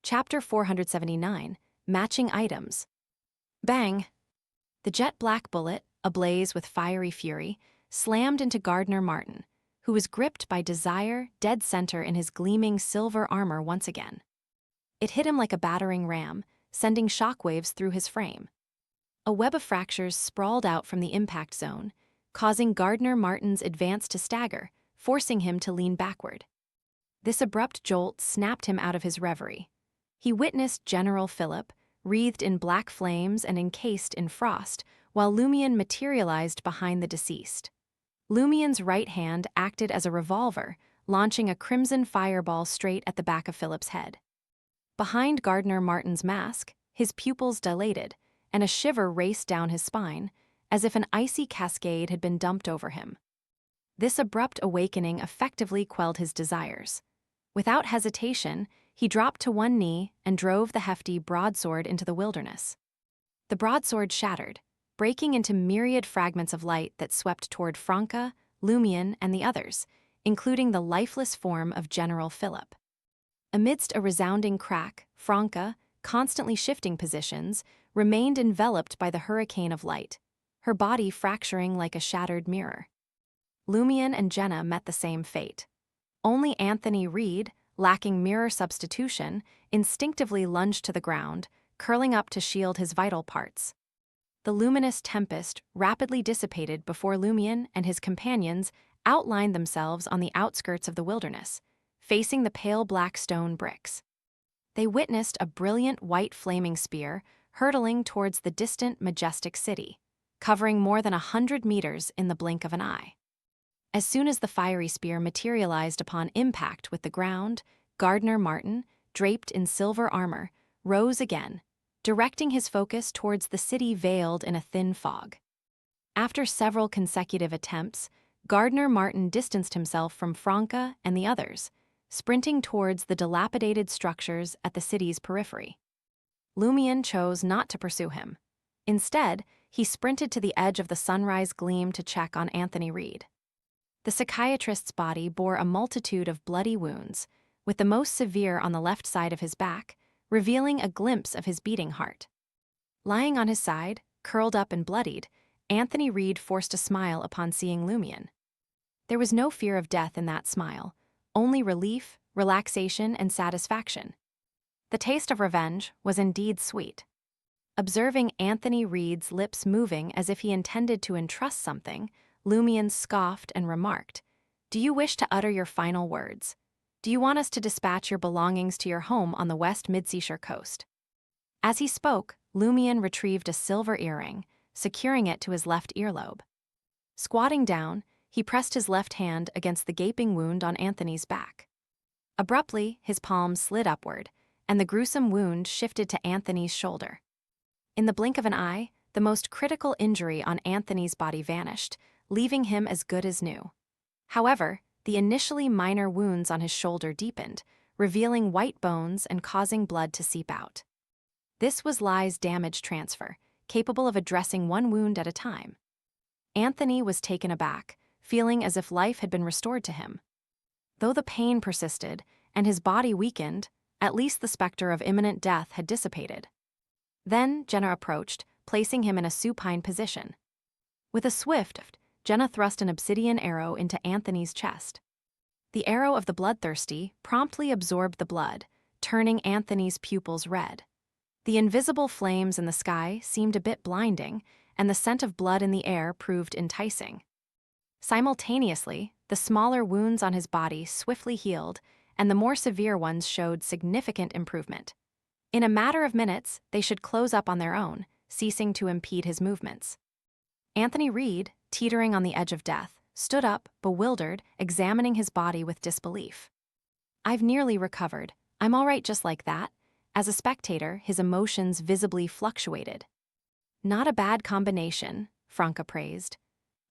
Chapter 479, Matching Items. Bang! The jet-black bullet, ablaze with fiery fury, slammed into Gardner Martin, who was gripped by desire dead center in his gleaming silver armor once again. It hit him like a battering ram, sending shockwaves through his frame. A web of fractures sprawled out from the impact zone, causing Gardner Martin's advance to stagger, forcing him to lean backward. This abrupt jolt snapped him out of his reverie. He witnessed General Philip, wreathed in black flames and encased in frost, while Lumion materialized behind the deceased. Lumion's right hand acted as a revolver, launching a crimson fireball straight at the back of Philip's head. Behind Gardner Martin's mask, his pupils dilated, and a shiver raced down his spine, as if an icy cascade had been dumped over him. This abrupt awakening effectively quelled his desires. Without hesitation, he dropped to one knee and drove the hefty broadsword into the wilderness. The broadsword shattered, breaking into myriad fragments of light that swept toward Franca, Lumion, and the others, including the lifeless form of General Philip. Amidst a resounding crack, Franca, constantly shifting positions, remained enveloped by the hurricane of light, her body fracturing like a shattered mirror. Lumion and Jenna met the same fate. Only Anthony Reed, lacking mirror substitution, instinctively lunged to the ground, curling up to shield his vital parts. The luminous tempest rapidly dissipated before Lumion and his companions outlined themselves on the outskirts of the wilderness, facing the pale black stone bricks. They witnessed a brilliant white flaming spear hurtling towards the distant, majestic city, covering more than 100 meters in the blink of an eye. As soon as the fiery spear materialized upon impact with the ground, Gardner Martin, draped in silver armor, rose again, directing his focus towards the city veiled in a thin fog. After several consecutive attempts, Gardner Martin distanced himself from Franca and the others, sprinting towards the dilapidated structures at the city's periphery. Lumion chose not to pursue him. Instead, he sprinted to the edge of the sunrise gleam to check on Anthony Reed. The psychiatrist's body bore a multitude of bloody wounds, with the most severe on the left side of his back, revealing a glimpse of his beating heart. Lying on his side, curled up and bloodied, Anthony Reed forced a smile upon seeing Lumion. There was no fear of death in that smile, only relief, relaxation, and satisfaction. The taste of revenge was indeed sweet. Observing Anthony Reed's lips moving as if he intended to entrust something, Lumion scoffed and remarked, "Do you wish to utter your final words? Do you want us to dispatch your belongings to your home on the West Midseashire coast?" As he spoke, Lumion retrieved a silver earring, securing it to his left earlobe. Squatting down, he pressed his left hand against the gaping wound on Anthony's back. Abruptly, his palm slid upward, and the gruesome wound shifted to Anthony's shoulder. In the blink of an eye, the most critical injury on Anthony's body vanished, leaving him as good as new. However, the initially minor wounds on his shoulder deepened, revealing white bones and causing blood to seep out. This was Ly's damage transfer, capable of addressing one wound at a time. Anthony was taken aback, feeling as if life had been restored to him. Though the pain persisted and his body weakened, at least the specter of imminent death had dissipated. Then Jenna approached, placing him in a supine position. With a swift, Jenna thrust an obsidian arrow into Anthony's chest. The arrow of the bloodthirsty promptly absorbed the blood, turning Anthony's pupils red. The invisible flames in the sky seemed a bit blinding, and the scent of blood in the air proved enticing. Simultaneously, the smaller wounds on his body swiftly healed, and the more severe ones showed significant improvement. In a matter of minutes, they should close up on their own, ceasing to impede his movements. Anthony Reed, teetering on the edge of death, stood up, bewildered, examining his body with disbelief. "I've nearly recovered. I'm all right just like that." As a spectator, his emotions visibly fluctuated. "Not a bad combination," Franca praised.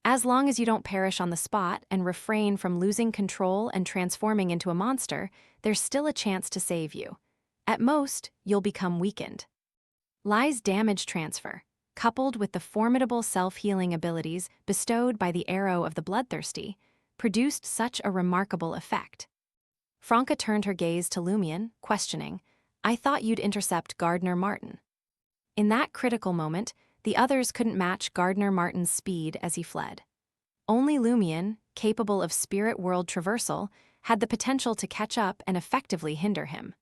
"As long as you don't perish on the spot and refrain from losing control and transforming into a monster, there's still a chance to save you. At most, you'll become weakened." Ly's damage transfer, coupled with the formidable self-healing abilities bestowed by the arrow of the bloodthirsty, produced such a remarkable effect. Franca turned her gaze to Lumion, questioning, I thought you'd intercept Gardner Martin." In that critical moment, the others couldn't match Gardner Martin's speed as he fled. Only Lumion, capable of spirit world traversal, had the potential to catch up and effectively hinder him.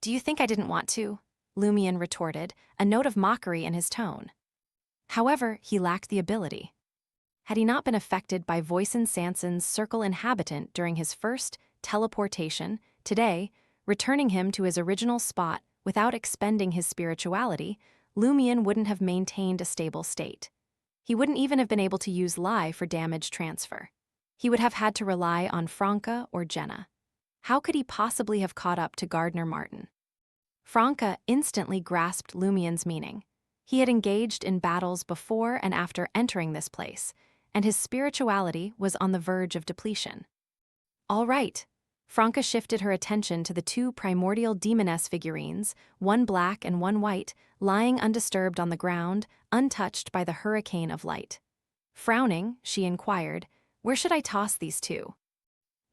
"Do you think I didn't want to?" Lumion retorted, a note of mockery in his tone. However, he lacked the ability. Had he not been affected by Voisin Sanson's circle inhabitant during his first teleportation, today, returning him to his original spot without expending his spirituality, Lumion wouldn't have maintained a stable state. He wouldn't even have been able to use Lai for damage transfer. He would have had to rely on Franca or Jenna. How could he possibly have caught up to Gardner Martin? Franca instantly grasped Lumion's meaning. He had engaged in battles before and after entering this place, and his spirituality was on the verge of depletion. "All right." Franca shifted her attention to the two primordial demoness figurines, one black and one white, lying undisturbed on the ground, untouched by the hurricane of light. Frowning, she inquired, "Where should I toss these two?"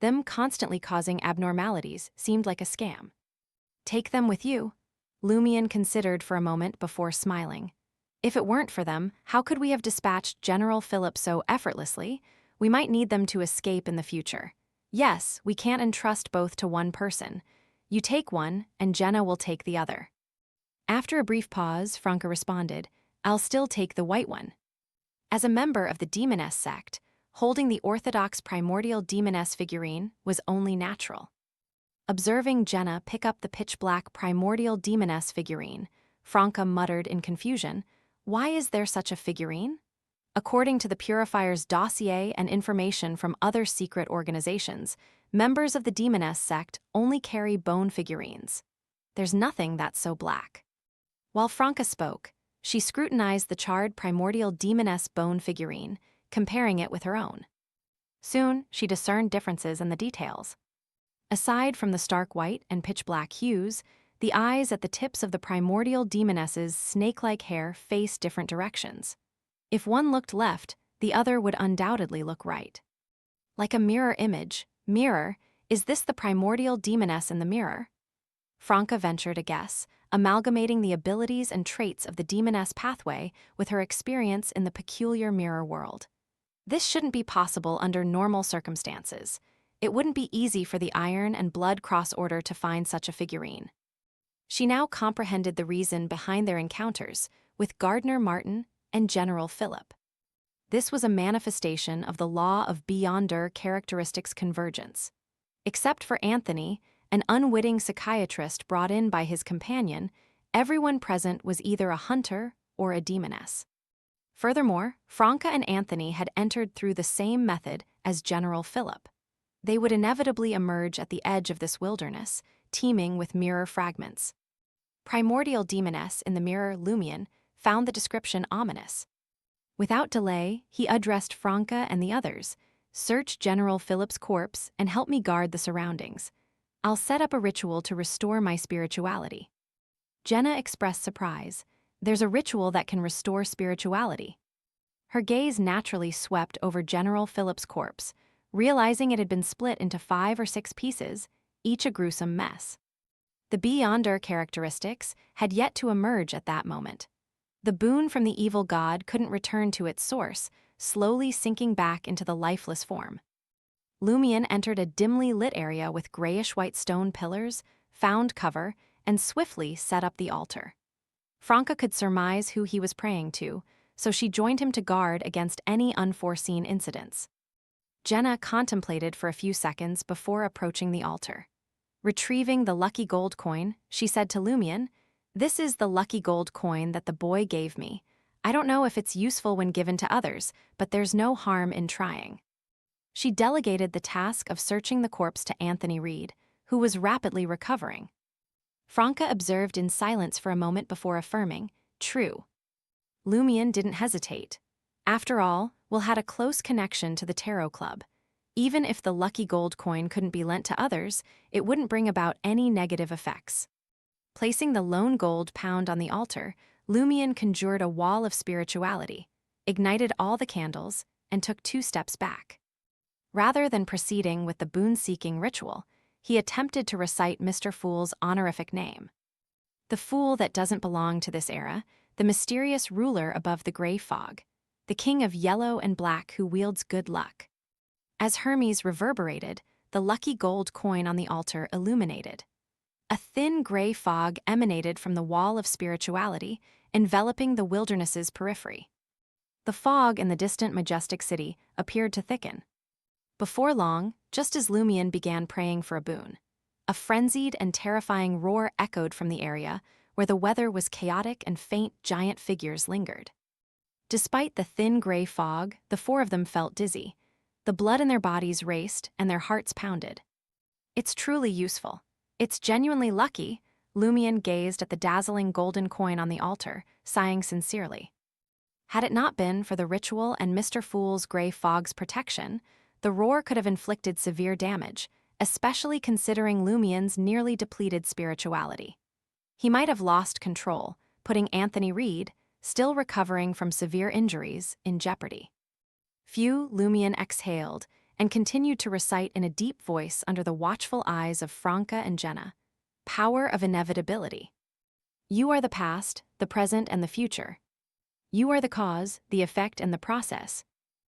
Them constantly causing abnormalities seemed like a scam. "Take them with you." Lumion considered for a moment before smiling. "If it weren't for them, how could we have dispatched General Philip so effortlessly? We might need them to escape in the future. Yes, we can't entrust both to one person. You take one, and Jenna will take the other." After a brief pause, Franca responded, "I'll still take the white one." As a member of the Demoness sect, holding the orthodox primordial demoness figurine was only natural. Observing Jenna pick up the pitch-black primordial demoness figurine, Franca muttered in confusion, "Why is there such a figurine?" According to the Purifier's dossier and information from other secret organizations, members of the Demoness sect only carry bone figurines. There's nothing that's so black. While Franca spoke, she scrutinized the charred primordial demoness bone figurine, comparing it with her own. Soon, she discerned differences in the details. Aside from the stark white and pitch-black hues, the eyes at the tips of the primordial demoness's snake-like hair faced different directions. If one looked left, the other would undoubtedly look right. Like a mirror image, mirror, is this the primordial demoness in the mirror? Franca ventured a guess, amalgamating the abilities and traits of the demoness pathway with her experience in the peculiar mirror world. This shouldn't be possible under normal circumstances. It wouldn't be easy for the Iron and Blood Cross Order to find such a figurine. She now comprehended the reason behind their encounters with Gardner Martin and General Philip. This was a manifestation of the law of beyonder characteristics convergence. Except for Anthony, an unwitting psychiatrist brought in by his companion, everyone present was either a hunter or a demoness. Furthermore, Franca and Anthony had entered through the same method as General Philip. They would inevitably emerge at the edge of this wilderness, teeming with mirror fragments. Primordial demoness in the mirror Lumion found the description ominous. Without delay, he addressed Franca and the others. "Search General Philip's corpse and help me guard the surroundings. I'll set up a ritual to restore my spirituality." Jenna expressed surprise. There's a ritual that can restore spirituality. Her gaze naturally swept over General Philip's corpse, realizing it had been split into 5 or 6 pieces, each a gruesome mess. The beyonder characteristics had yet to emerge at that moment. The boon from the evil god couldn't return to its source, slowly sinking back into the lifeless form. Lumion entered a dimly lit area with grayish-white stone pillars, found cover, and swiftly set up the altar. Franca could surmise who he was praying to, so she joined him to guard against any unforeseen incidents. Jenna contemplated for a few seconds before approaching the altar. Retrieving the lucky gold coin, she said to Lumion, "This is the lucky gold coin that the boy gave me. I don't know if it's useful when given to others, but there's no harm in trying." She delegated the task of searching the corpse to Anthony Reed, who was rapidly recovering. Franca observed in silence for a moment before affirming, "True." Lumion didn't hesitate. After all, Will had a close connection to the Tarot Club. Even if the lucky gold coin couldn't be lent to others, it wouldn't bring about any negative effects. Placing the lone gold pound on the altar, Lumion conjured a wall of spirituality, ignited all the candles, and took 2 steps back. Rather than proceeding with the boon-seeking ritual, he attempted to recite Mr. Fool's honorific name. The fool that doesn't belong to this era, the mysterious ruler above the gray fog, the king of yellow and black who wields good luck. As Hermes reverberated, the lucky gold coin on the altar illuminated. A thin gray fog emanated from the wall of spirituality, enveloping the wilderness's periphery. The fog in the distant majestic city appeared to thicken. Before long, just as Lumion began praying for a boon, a frenzied and terrifying roar echoed from the area where the weather was chaotic and faint giant figures lingered. Despite the thin gray fog, the four of them felt dizzy. The blood in their bodies raced and their hearts pounded. It's truly useful. It's genuinely lucky, Lumion gazed at the dazzling golden coin on the altar, sighing sincerely. Had it not been for the ritual and Mr. Fool's gray fog's protection, the roar could have inflicted severe damage, especially considering Lumion's nearly depleted spirituality. He might have lost control, putting Anthony Reed, still recovering from severe injuries, in jeopardy. Lumion exhaled and continued to recite in a deep voice under the watchful eyes of Franca and Jenna. Power of inevitability. You are the past, the present, and the future. You are the cause, the effect, and the process.